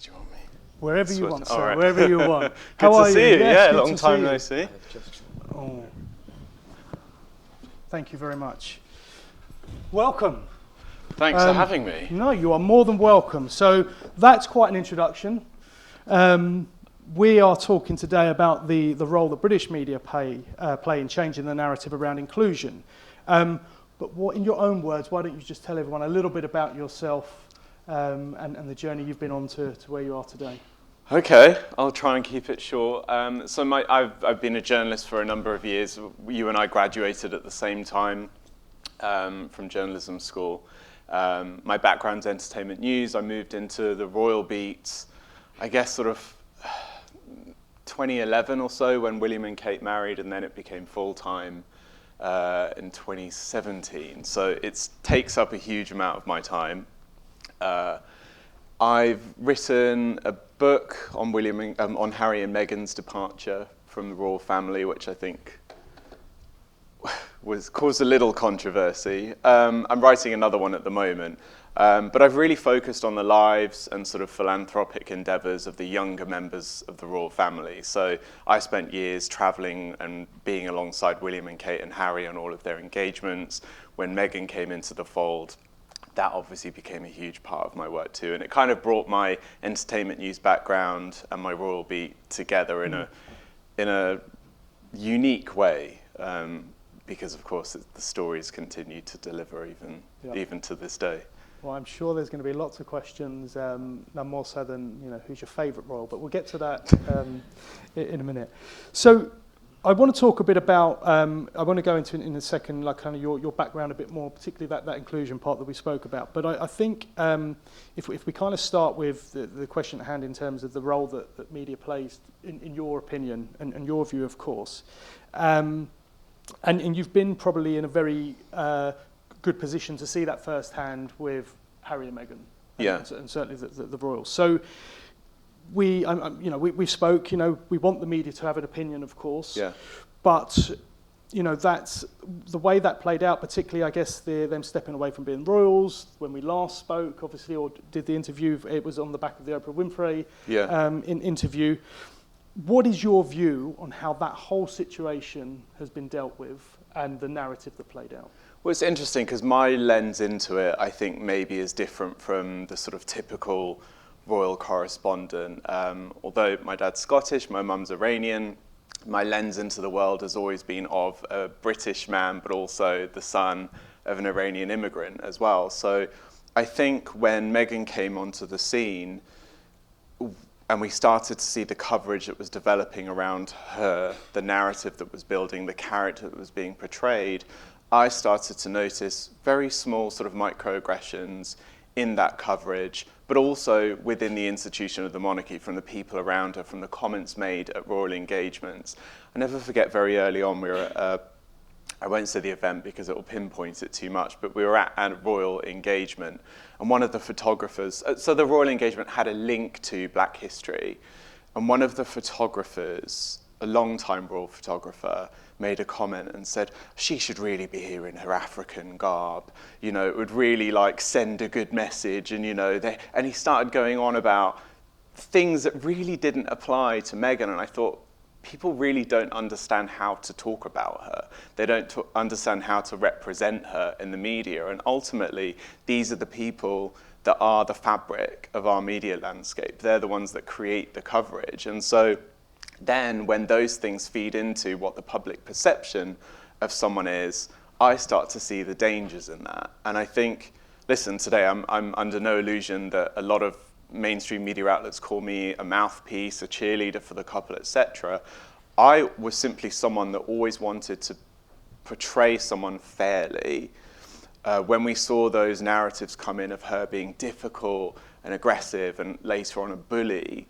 do you want me? Wherever you want, sir. Right. Wherever you want. Good How to are see you. Yes, Yeah, long time no see. Oh. Thank you very much. Welcome. Thanks for having me. No, you are more than welcome. So that's quite an introduction. We are talking today about the role that British media play in changing the narrative around inclusion. But what, in your own words, why don't you just tell everyone a little bit about yourself and the journey you've been on to where you are today? Okay, I'll try and keep it short. I've been a journalist for a number of years. You and I graduated at the same time from journalism school. My background's entertainment news. I moved into the Royal Beat, I guess sort of 2011 or so when William and Kate married, and then it became full-time in 2017. So it takes up a huge amount of my time. I've written a book on on Harry and Meghan's departure from the royal family, which I think caused a little controversy. I'm writing another one at the moment, but I've really focused on the lives and sort of philanthropic endeavours of the younger members of the royal family. So I spent years travelling and being alongside William and Kate and Harry on all of their engagements. When Meghan came into the fold, that obviously became a huge part of my work too, and it kind of brought my entertainment news background and my royal beat together in a unique way, because of course the stories continue to deliver even to this day. Well, I'm sure there's going to be lots of questions, no more so than who's your favourite royal, but we'll get to that in a minute. So I want to talk a bit about, I want to go into in a second, like kind of your background a bit more, particularly that inclusion part that we spoke about. But I think if we kind of start with the question at hand in terms of the role that media plays, in your opinion, and your view, of course, and you've been probably in a very good position to see that firsthand with Harry and Meghan, and certainly the royals. So we spoke. We want the media to have an opinion, of course. Yeah. But that's the way that played out. Particularly, I guess them stepping away from being royals. When we last spoke, obviously, or did the interview, it was on the back of the Oprah Winfrey interview. What is your view on how that whole situation has been dealt with and the narrative that played out? Well, it's interesting because my lens into it, I think, maybe is different from the sort of typical royal correspondent. Although my dad's Scottish, my mum's Iranian, my lens into the world has always been of a British man, but also the son of an Iranian immigrant as well. So I think when Meghan came onto the scene and we started to see the coverage that was developing around her, the narrative that was building, the character that was being portrayed, I started to notice very small sort of microaggressions in that coverage, but also within the institution of the monarchy, from the people around her, from the comments made at royal engagements. I never forget, very early on, we were at I won't say the event because it will pinpoint it too much, but we were at a royal engagement, and one of the photographers, so the royal engagement had a link to Black history, and one of the photographers, a long-time royal photographer, made a comment and said, she should really be here in her African garb. It would really send a good message. And, and he started going on about things that really didn't apply to Meghan. And I thought, people really don't understand how to talk about her. They don't understand how to represent her in the media. And ultimately, these are the people that are the fabric of our media landscape. They're the ones that create the coverage. And so then when those things feed into what the public perception of someone is, I start to see the dangers in that. And I think, listen, today I'm under no illusion that a lot of mainstream media outlets call me a mouthpiece, a cheerleader for the couple, etc. I was simply someone that always wanted to portray someone fairly. When we saw those narratives come in of her being difficult and aggressive and later on a bully,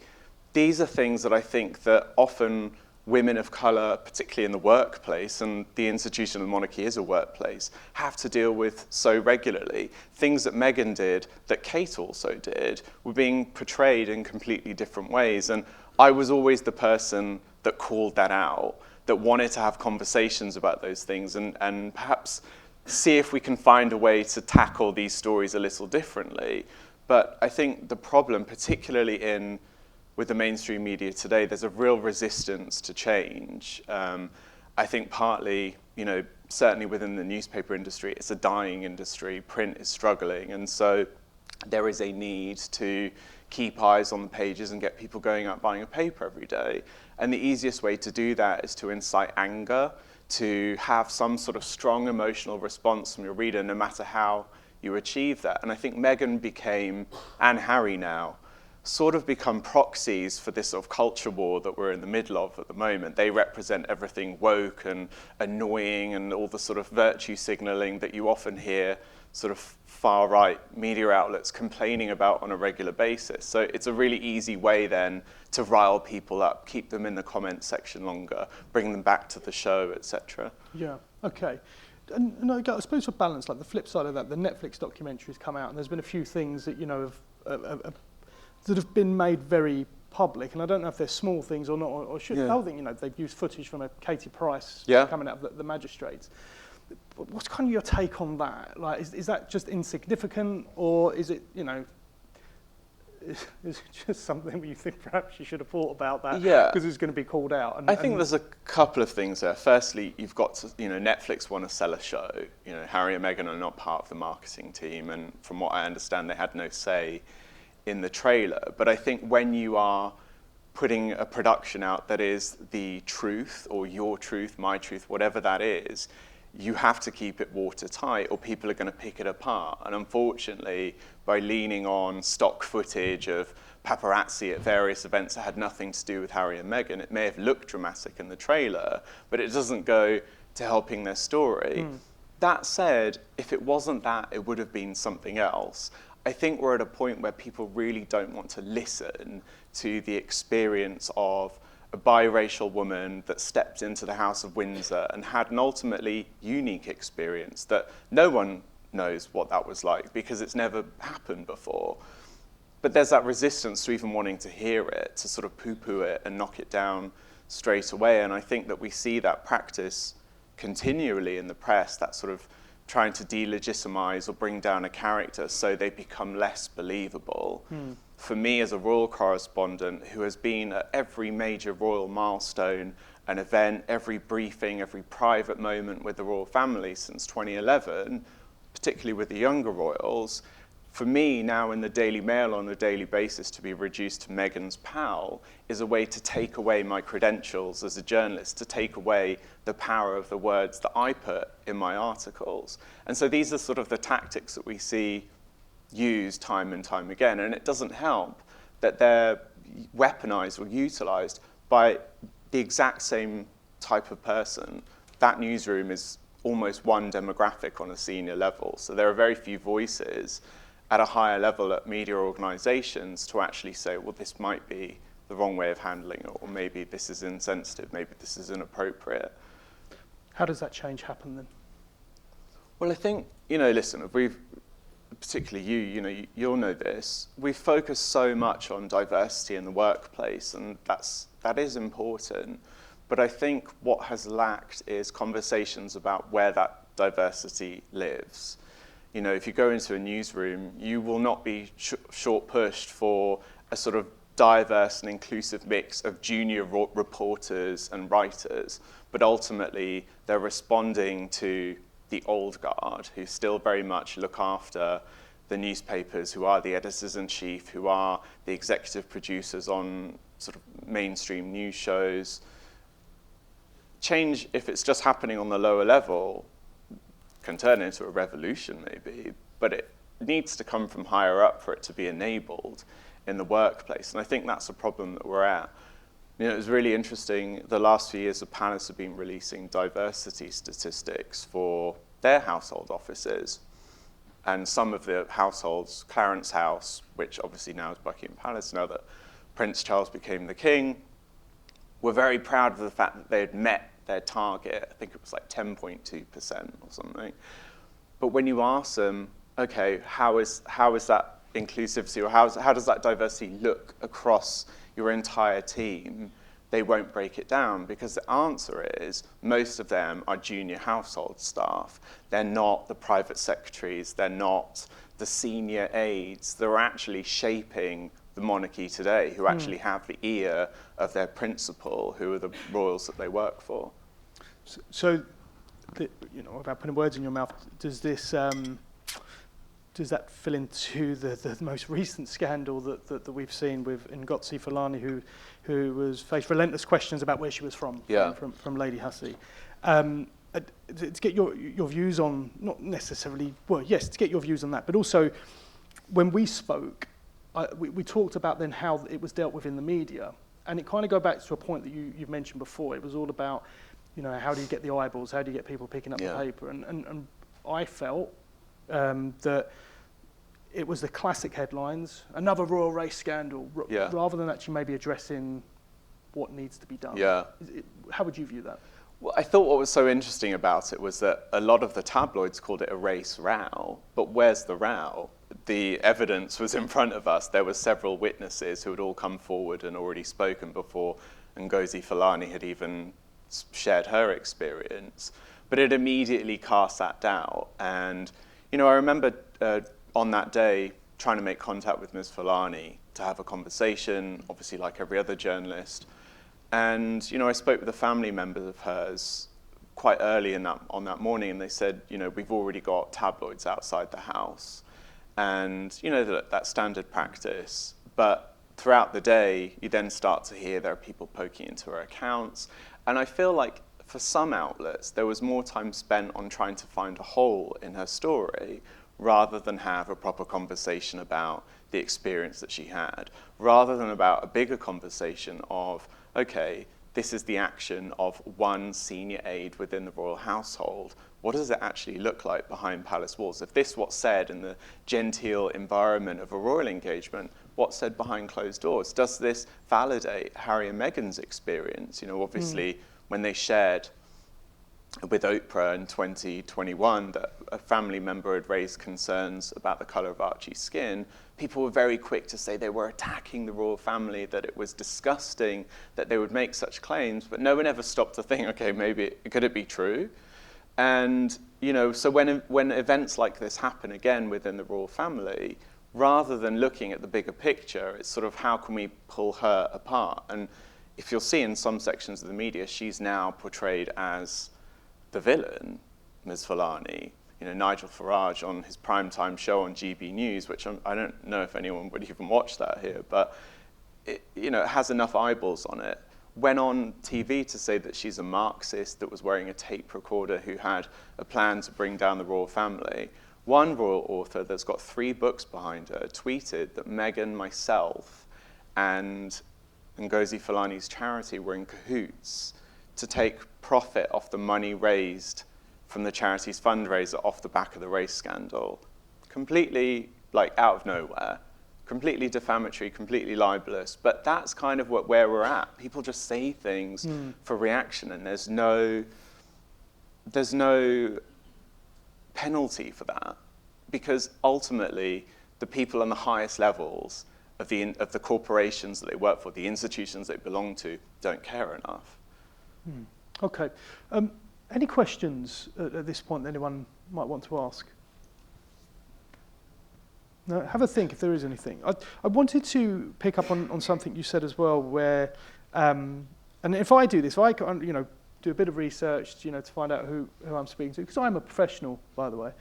these are things that I think that often women of colour, particularly in the workplace, and the institution of the monarchy is a workplace, have to deal with so regularly. Things that Meghan did, that Kate also did, were being portrayed in completely different ways. And I was always the person that called that out, that wanted to have conversations about those things and perhaps see if we can find a way to tackle these stories a little differently. But I think the problem, particularly with the mainstream media today, there's a real resistance to change. I think partly, certainly within the newspaper industry, it's a dying industry. Print is struggling. And so there is a need to keep eyes on the pages and get people going out buying a paper every day. And the easiest way to do that is to incite anger, to have some sort of strong emotional response from your reader, no matter how you achieve that. And I think Meghan and Harry now, sort of become proxies for this sort of culture war that we're in the middle of at the moment. They represent everything woke and annoying and all the sort of virtue signaling that you often hear sort of far-right media outlets complaining about on a regular basis. So it's a really easy way then to rile people up, keep them in the comment section longer, bring them back to the show, etc. Yeah, okay. And I suppose for balance, like the flip side of that, the Netflix documentary's come out, and there's been a few things that, that have been made very public, and I don't know if they're small things or not, or should. Yeah. I think they've used footage from a Katie Price coming out of the magistrates. What's kind of your take on that? Like, is that just insignificant, or is it is it just something where you think perhaps you should have thought about that because it's going to be called out? I think there's a couple of things there. Firstly, you've got to, Netflix want to sell a show. Harry and Meghan are not part of the marketing team, and from what I understand, they had no say in the trailer. But I think when you are putting a production out that is the truth, or your truth, my truth, whatever that is, you have to keep it watertight or people are going to pick it apart. And unfortunately, by leaning on stock footage of paparazzi at various events that had nothing to do with Harry and Meghan, it may have looked dramatic in the trailer, but it doesn't go to helping their story. That said, if it wasn't that, it would have been something else. I think we're at a point where people really don't want to listen to the experience of a biracial woman that stepped into the House of Windsor and had an ultimately unique experience that no one knows what that was like because it's never happened before. But there's that resistance to even wanting to hear it, to sort of poo-poo it and knock it down straight away. And I think that we see that practice continually in the press, that sort of trying to delegitimize or bring down a character so they become less believable. For me as a royal correspondent who has been at every major royal milestone, an event, every briefing, every private moment with the royal family since 2011, particularly with the younger royals, for me now in the Daily Mail on a daily basis to be reduced to Meghan's pal is a way to take away my credentials as a journalist, to take away the power of the words that I put in my articles. And so these are sort of the tactics that we see used time and time again, and it doesn't help that they're weaponized or utilized by the exact same type of person. That newsroom is almost one demographic on a senior level, so there are very few voices at a higher level at media organizations to actually say, well, this might be the wrong way of handling it, or maybe this is insensitive, maybe this is inappropriate. How does that change happen then? Well, I think, listen, particularly you'll know this, we focus so much on diversity in the workplace, and that is important. But I think what has lacked is conversations about where that diversity lives. If you go into a newsroom, you will not be short pushed for a sort of diverse and inclusive mix of junior reporters and writers, but ultimately they're responding to the old guard who still very much look after the newspapers, who are the editors-in-chief, who are the executive producers on sort of mainstream news shows. Change, if it's just happening on the lower level, can turn into a revolution maybe, but it needs to come from higher up for it to be enabled in the workplace. And I think that's a problem that we're at. It was really interesting, the last few years the Palace have been releasing diversity statistics for their household offices. And some of the households, Clarence House, which obviously now is Buckingham Palace, now that Prince Charles became the king, were very proud of the fact that they had met their target. I think it was like 10.2% or something. But when you ask them, okay, how is that inclusivity, or how does that diversity look across your entire team, they won't break it down, because the answer is most of them are junior household staff. They're not the private secretaries, they're not the senior aides that are actually shaping the monarchy today, who actually have the ear of their principal, who are the royals that they work for. So without putting words in your mouth, does this does that fill into the most recent scandal that we've seen with Ngozi Fulani, who was faced relentless questions about where she was from Lady Hussey? To get your views on, not necessarily, well, yes, to get your views on that, but also when we spoke, we talked about then how it was dealt with in the media, and it kind of goes back to a point that you've mentioned before. It was all about, how do you get the eyeballs, how do you get people picking up the paper, and I felt that it was the classic headlines, another royal race scandal, rather than actually maybe addressing what needs to be done. Yeah. How would you view that? Well, I thought what was so interesting about it was that a lot of the tabloids called it a race row, but where's the row? The evidence was in front of us. There were several witnesses who had all come forward and already spoken before Ngozi Fulani had even shared her experience. But it immediately cast that doubt. And, I remember on that day trying to make contact with Ms. Fulani to have a conversation, obviously like every other journalist. And, I spoke with a family member of hers quite early on that morning, and they said, we've already got tabloids outside the house. And, that's standard practice. But throughout the day, you then start to hear there are people poking into her accounts. And I feel like for some outlets, there was more time spent on trying to find a hole in her story rather than have a proper conversation about the experience that she had, rather than about a bigger conversation of, okay, this is the action of one senior aide within the royal household. What does it actually look like behind palace walls? If this is what's said in the genteel environment of a royal engagement, what's said behind closed doors? Does this validate Harry and Meghan's experience? Obviously, when they shared with Oprah in 2021 that a family member had raised concerns about the colour of Archie's skin, people were very quick to say they were attacking the royal family, that it was disgusting that they would make such claims, but no one ever stopped to think, okay, could it be true? And, so when events like this happen again within the royal family, rather than looking at the bigger picture, it's sort of how can we pull her apart? And if you'll see in some sections of the media, she's now portrayed as the villain, Ms. Fulani. Nigel Farage on his primetime show on GB News, which I don't know if anyone would even watch that here, but it has enough eyeballs on it. Went on TV to say that she's a Marxist that was wearing a tape recorder who had a plan to bring down the royal family. One royal author that's got 3 books behind her tweeted that Meghan, myself, and Ngozi Fulani's charity were in cahoots to take profit off the money raised from the charity's fundraiser off the back of the race scandal. Completely, out of nowhere. Completely defamatory, completely libelous. But that's kind of where we're at. People just say things for reaction, and there's no penalty for that, because ultimately the people on the highest levels of the corporations that they work for, the institutions they belong to, don't care enough. Okay. Any questions at this point that anyone might want to ask? No, have a think if there is anything. I wanted to pick up on something you said as well, where, and if I do this, I do a bit of research, to find out who I'm speaking to, because I'm a professional, by the way.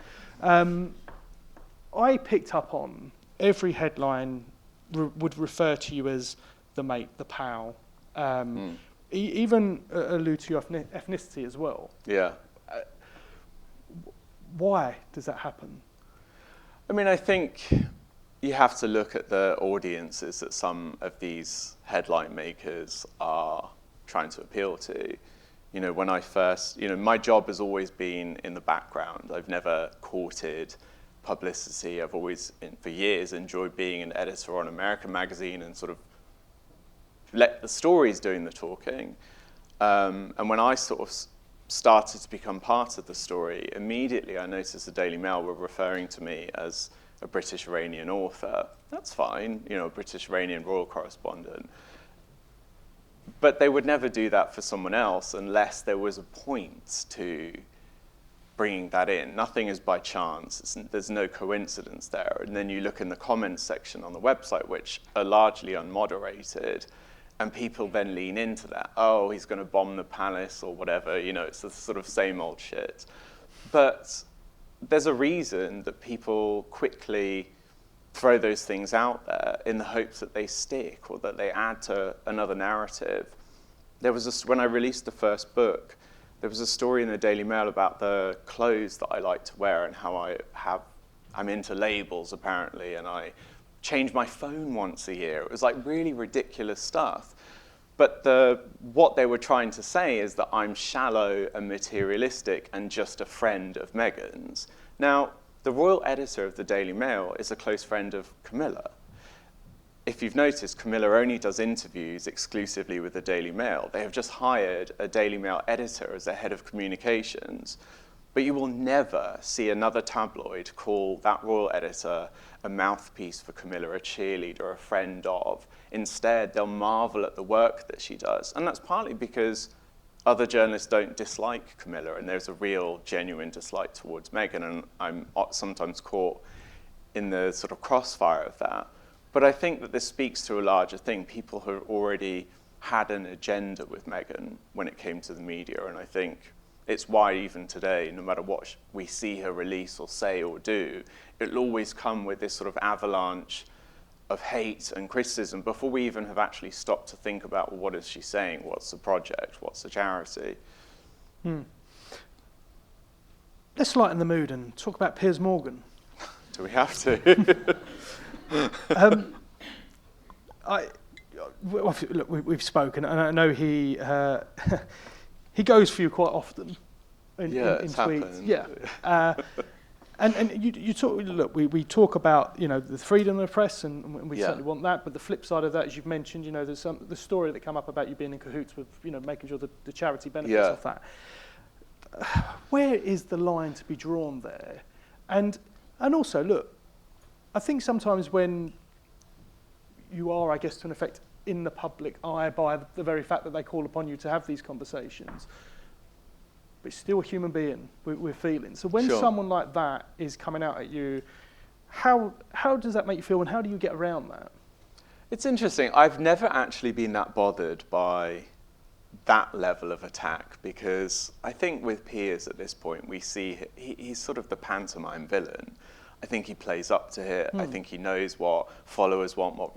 I picked up on every headline would refer to you as the mate, the pal. Even allude to your ethnicity as well. Yeah. Why does that happen? I think you have to look at the audiences that some of these headline makers are trying to appeal to. When I first, my job has always been in the background. I've never courted publicity. I've always, for years, enjoyed being an editor on American magazine and sort of let the stories doing the talking. And when I sort of started to become part of the story, immediately I noticed the Daily Mail were referring to me as a British Iranian author. That's fine, a British Iranian royal correspondent. But they would never do that for someone else unless there was a point to bringing that in. Nothing is by chance. There's no coincidence there. And then you look in the comments section on the website, which are largely unmoderated, and people then lean into that. Oh, he's going to bomb the palace or whatever. You know, it's the sort of same old shit. But there's a reason that people quickly throw those things out there in the hopes that they stick or that they add to another narrative. There was when I released the first book, there was a story in the Daily Mail about the clothes that I like to wear and how I'm into labels apparently, and I change my phone once a year. It was like really ridiculous stuff. But what they were trying to say is that I'm shallow and materialistic and just a friend of Meghan's. Now, the royal editor of the Daily Mail is a close friend of Camilla. If you've noticed, Camilla only does interviews exclusively with the Daily Mail. They have just hired a Daily Mail editor as their head of communications. But you will never see another tabloid call that royal editor a mouthpiece for Camilla, a cheerleader, a friend of. Instead, they'll marvel at the work that she does. And that's partly because other journalists don't dislike Camilla, and there's a real, genuine dislike towards Meghan, and I'm sometimes caught in the sort of crossfire of that. But I think that this speaks to a larger thing. People who already had an agenda with Meghan when it came to the media, and I think it's why even today, no matter what we see her release or say or do, it'll always come with this sort of avalanche of hate and criticism before we even have actually stopped to think about, well, what is she saying? What's the project? What's the charity? Let's lighten the mood and talk about Piers Morgan. Do we have to? Look, we've spoken, and I know he goes for you quite often in tweets. Happened. Yeah. And you talk. Look, we talk about the freedom of the press, and we certainly want that. But the flip side of that, as you've mentioned, there's the story that come up about you being in cahoots with making sure the charity benefits off that. Where is the line to be drawn there? And also, look, I think sometimes when you are, I guess, to an effect, in the public eye by the very fact that they call upon you to have these conversations, but still a human being with feelings. So when someone like that is coming out at you, how does that make you feel, and how do you get around that? It's interesting. I've never actually been that bothered by that level of attack, because I think with Piers at this point, we see he's sort of the pantomime villain. I think he plays up to it. I think he knows what followers want, what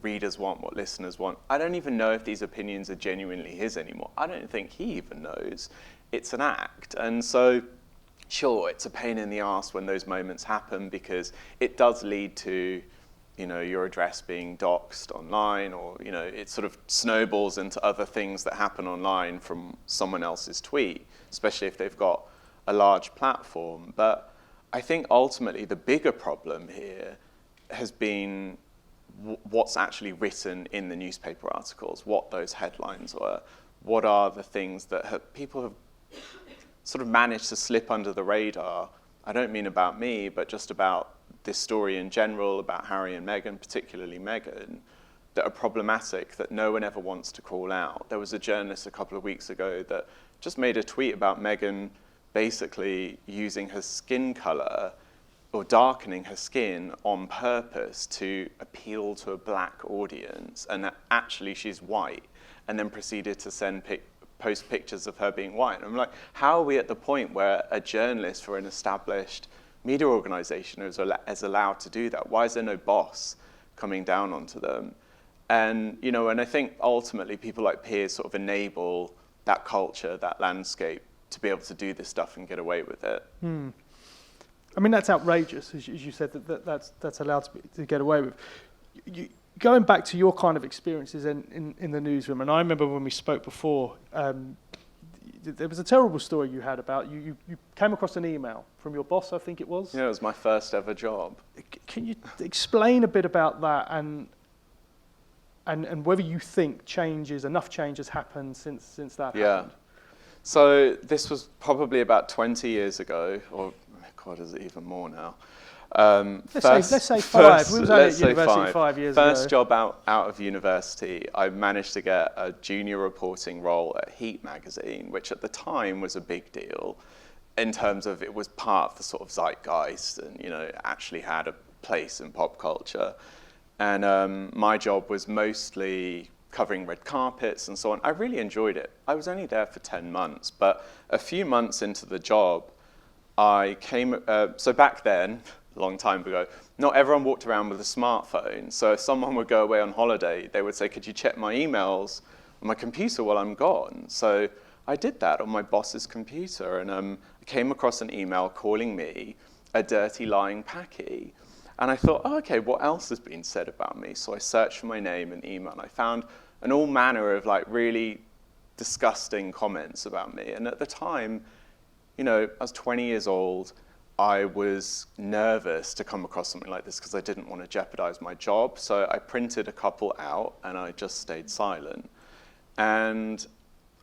readers want, what listeners want. I don't even know if these opinions are genuinely his anymore. I don't think he even knows. It's an act. And so, sure, it's a pain in the ass when those moments happen, because it does lead to, your address being doxed online, or, it sort of snowballs into other things that happen online from someone else's tweet, especially if they've got a large platform. But I think ultimately the bigger problem here has been what's actually written in the newspaper articles, what those headlines were, what are the things that people have sort of managed to slip under the radar. I don't mean about me, but just about this story in general, about Harry and Meghan, particularly Meghan, that are problematic, that no one ever wants to call out. There was a journalist a couple of weeks ago that just made a tweet about Meghan basically using her skin color or darkening her skin on purpose to appeal to a black audience, and that actually she's white, and then proceeded to post pictures of her being white. And I'm like, how are we at the point where a journalist for an established media organization is allowed to do that? Why is there no boss coming down onto them? And, and I think ultimately people like Piers sort of enable that culture, that landscape, to be able to do this stuff and get away with it. I mean, that's outrageous, as you said, that's allowed to get away with. Going back to your kind of experiences in the newsroom, and I remember when we spoke before, there was a terrible story you had about you came across an email from your boss, I think it was. Yeah, it was my first ever job. Can you explain a bit about that, and whether you think enough change has happened since that happened? So this was probably about 20 years ago, or God, is it even more now? Let's say 5. We was at university 5 years ago. First job out of university, I managed to get a junior reporting role at Heat magazine, which at the time was a big deal. in terms of it was part of the sort of zeitgeist and, you know, it actually had a place in pop culture. And my job was mostly covering red carpets and so on. I really enjoyed it. I was only there for 10 months, but a few months into the job, I came, so back then, a long time ago, not everyone walked around with a smartphone. So if someone would go away on holiday, they would say, could you check my emails on my computer while I'm gone? So I did that on my boss's computer, and I came across an email calling me a dirty, lying packy. And I thought, oh, okay, what else has been said about me? So I searched for my name and email, and I found an all manner of like really disgusting comments about me. And at the time, you know, I was 20 years old. I was nervous to come across something like this because I didn't want to jeopardize my job. So I printed a couple out and I just stayed silent. And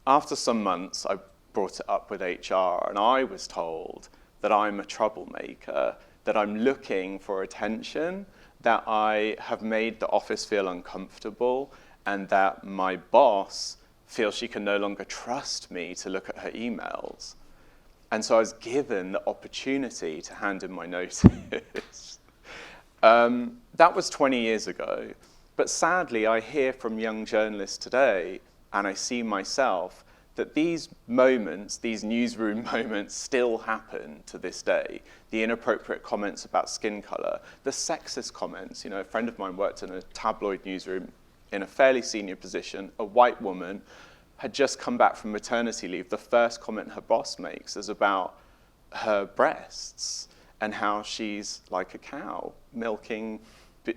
after some months, I brought it up with HR, and I was told that I'm a troublemaker, that I'm looking for attention, that I have made the office feel uncomfortable, and that my boss feels she can no longer trust me to look at her emails. And so I was given the opportunity to hand in my notice. That was 20 years ago. But sadly, I hear from young journalists today, and I see myself, that these moments, these newsroom moments, still happen to this day. The inappropriate comments about skin color, the sexist comments. You know, a friend of mine worked in a tabloid newsroom in a fairly senior position. A white woman had just come back from maternity leave. The first comment her boss makes is about her breasts and how she's like a cow, milking,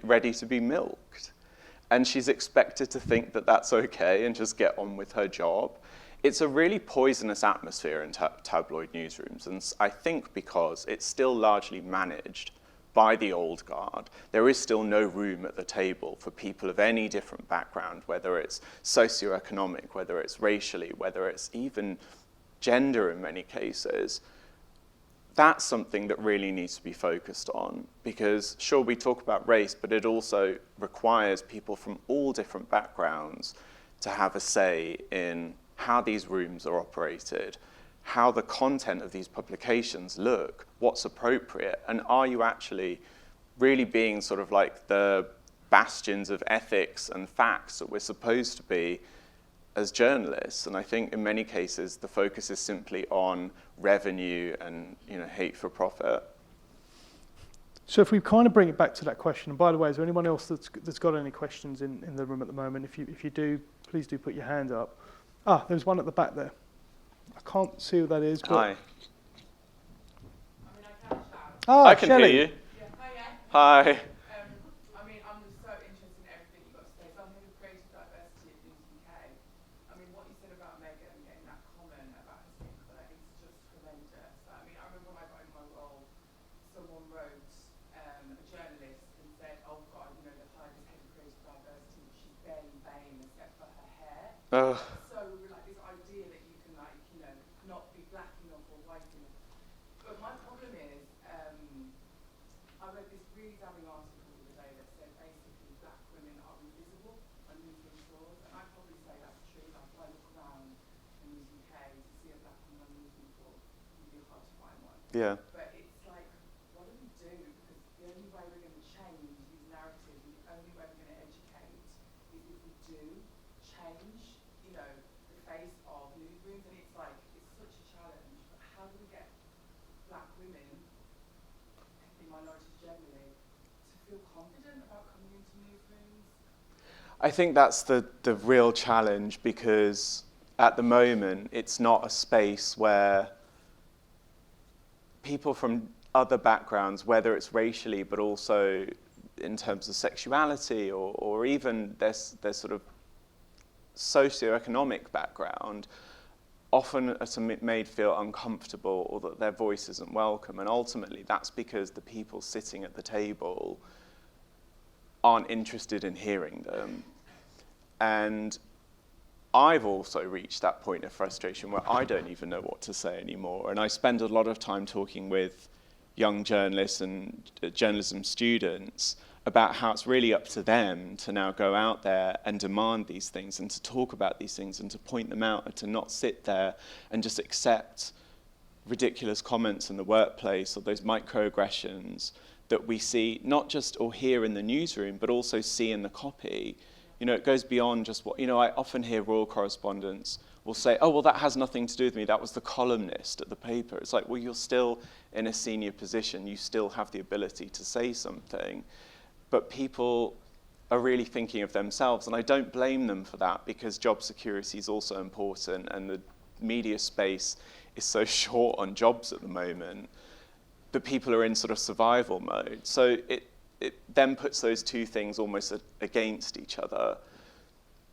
ready to be milked. And she's expected to think that that's okay and just get on with her job. It's a really poisonous atmosphere in tabloid newsrooms, and I think because it's still largely managed by the old guard, there is still no room at the table for people of any different background, whether it's socioeconomic, whether it's racially, whether it's even gender in many cases. That's something that really needs to be focused on, because sure, we talk about race, but it also requires people from all different backgrounds to have a say in how these rooms are operated, how the content of these publications look, what's appropriate, and are you actually really being sort of like the bastions of ethics and facts that we're supposed to be as journalists? And I think in many cases the focus is simply on revenue and, you know, hate for profit. So if we kind of bring it back to that question, and by the way, is there anyone else that's got any questions in the room at the moment? If you do, please do put your hand up. Ah, there's one at the back there. I can't see who that is. But Hi. Ah, I can Shelley. hear you. Yeah, Hi. I mean, I'm just so interested in everything you've got to say. So I'm head of creative diversity at News UK. I mean, what you said about Meghan getting that comment about her skin colour is just horrendous. I mean, I remember when I got in my role, someone wrote, a journalist, and said, oh God, you know, the highest head of creative diversity, she's barely vain except for her hair. So we were like this idea that you can, like, you know, not be black enough or white enough. But my problem is, I read this really damning article the other day that said basically black women are invisible on newsroom floors, and I'd probably say that's true. Like, if I look around in News UK to see a black woman on a newsroom floor, it'd be hard to find one. Yeah. But it's like, what do we do? Because the only way we're going to change these narratives, and the only way we're going to educate is if we do change, you know, the face of newsrooms. And it's like, it's such a challenge. But how do we get black women, in minorities generally, to feel confident about coming into newsrooms? I think that's the real challenge, because at the moment it's not a space where people from other backgrounds, whether it's racially but also in terms of sexuality or even their sort of socioeconomic background, often are made feel uncomfortable or that their voice isn't welcome. And ultimately that's because the people sitting at the table aren't interested in hearing them. And I've also reached that point of frustration where I don't even know what to say anymore. And I spend a lot of time talking with young journalists and journalism students about how it's really up to them to now go out there and demand these things and to talk about these things and to point them out and to not sit there and just accept ridiculous comments in the workplace or those microaggressions that we see not just or hear in the newsroom, but also see in the copy. You know, it goes beyond just what, you know, I often hear royal correspondents will say, oh, well, that has nothing to do with me. That was the columnist at the paper. It's like, well, you're still in a senior position. You still have the ability to say something. But people are really thinking of themselves, and I don't blame them for that, because job security is also important, and the media space is so short on jobs at the moment. But people are in sort of survival mode. So it then puts those two things almost against each other.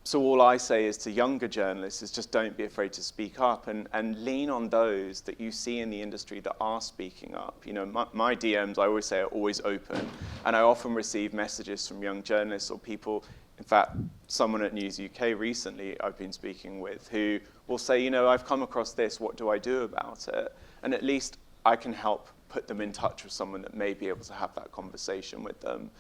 So all I say is to younger journalists is just don't be afraid to speak up, and lean on those that you see in the industry that are speaking up. You know, my DMs, I always say, are always open, and I often receive messages from young journalists or people. In fact, someone at News UK recently I've been speaking with who will say, you know, I've come across this, what do I do about it? And at least I can help put them in touch with someone that may be able to have that conversation with them.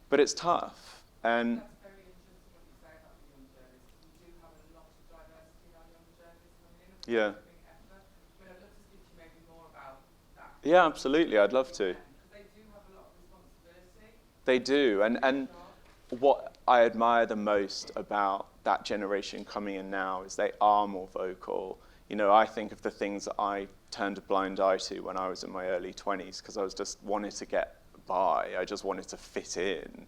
But it's tough. And That's very interesting what you say about the young journalists. We do have a lot of diversity in our young journalists coming in. Yeah. It's a big effort. But I'd love to speak to you maybe more about that. yeah, absolutely, I'd love to. Because they do have a lot of responsibility. They do, and what I admire the most about that generation coming in now is they are more vocal. You know, I think of the things that I turned a blind eye to when I was in my early 20s, because I was just wanted to get by. I just wanted to fit in.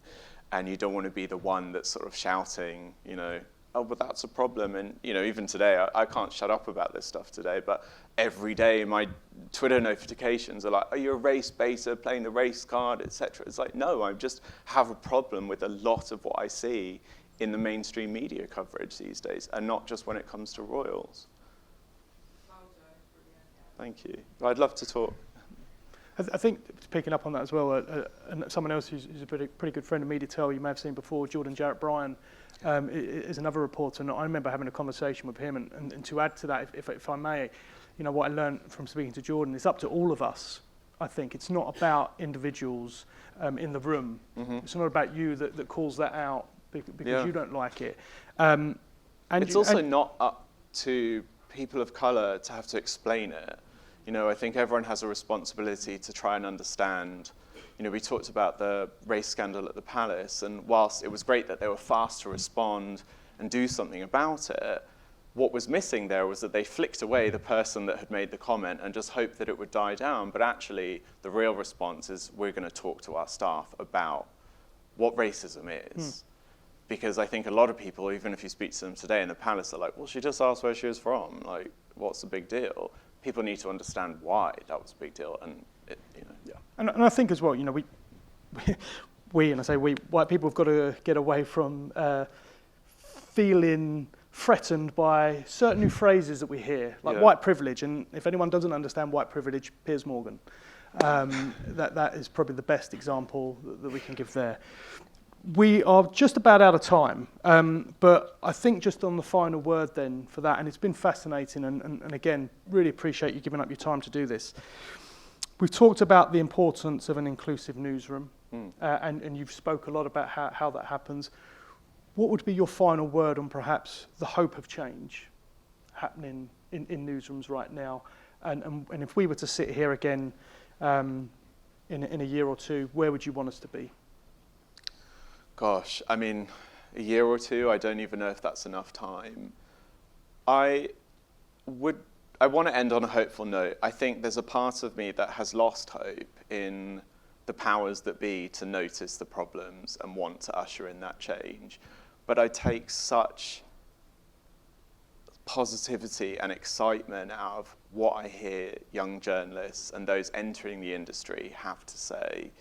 And you don't want to be the one that's sort of shouting, you know, oh, but that's a problem. And, you know, even today, I can't shut up about this stuff today, but every day my Twitter notifications are like, oh, you're a race baiter playing the race card, etc. It's like, no, I just have a problem with a lot of what I see in the mainstream media coverage these days, and not just when it comes to royals. Well done, brilliant. Thank you. I'd love to talk. I think picking up on that as well, and someone else who's a pretty good friend of Mediatel, you may have seen before, Jordan Jarrett Bryan, is another reporter, and I remember having a conversation with him, and to add to that, if I may, you know, what I learned from speaking to Jordan, it's up to all of us, I think. It's not about individuals in the room. Mm-hmm. It's not about you that calls that out because you don't like it. And it's also not up to people of colour to have to explain it. You know, I think everyone has a responsibility to try and understand. You know, we talked about the race scandal at the Palace, and whilst it was great that they were fast to respond and do something about it, what was missing there was that they flicked away the person that had made the comment and just hoped that it would die down. But actually, the real response is we're going to talk to our staff about what racism is. Because I think a lot of people, even if you speak to them today in the Palace, are like, well, she just asked where she was from. Like, what's the big deal? People need to understand why that was a big deal, and it, you know. Yeah, and I think as well, you know, we, and I say we, white people have got to get away from feeling threatened by certain new phrases that we hear, like white privilege. And if anyone doesn't understand white privilege, Piers Morgan. That is probably the best example that we can give there. We are just about out of time, but I think just on the final word then for that, and it's been fascinating, and again, really appreciate you giving up your time to do this. We've talked about the importance of an inclusive newsroom, and you've spoke a lot about how that happens. What would be your final word on perhaps the hope of change happening in newsrooms right now? And if we were to sit here again in a year or two, where would you want us to be? Gosh, I mean, a year or two, I don't even know if that's enough time. I want to end on a hopeful note. I think there's a part of me that has lost hope in the powers that be to notice the problems and want to usher in that change. But I take such positivity and excitement out of what I hear young journalists and those entering the industry have to say,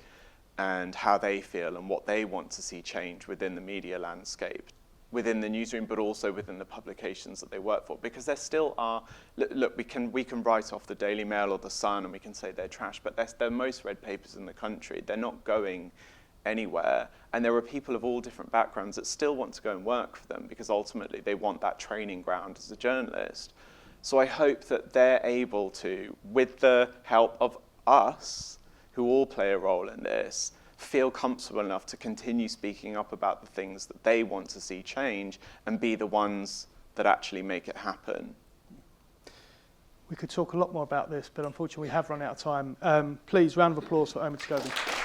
and how they feel and what they want to see change within the media landscape, within the newsroom, but also within the publications that they work for. Because there still are, look, we can write off the Daily Mail or the Sun and we can say they're trash, but they're the most read papers in the country. They're not going anywhere. And there are people of all different backgrounds that still want to go and work for them because ultimately they want that training ground as a journalist. So I hope that they're able to, with the help of us, who all play a role in this, feel comfortable enough to continue speaking up about the things that they want to see change and be the ones that actually make it happen. We could talk a lot more about this, but unfortunately we have run out of time. Please, round of applause for Omid Scobie.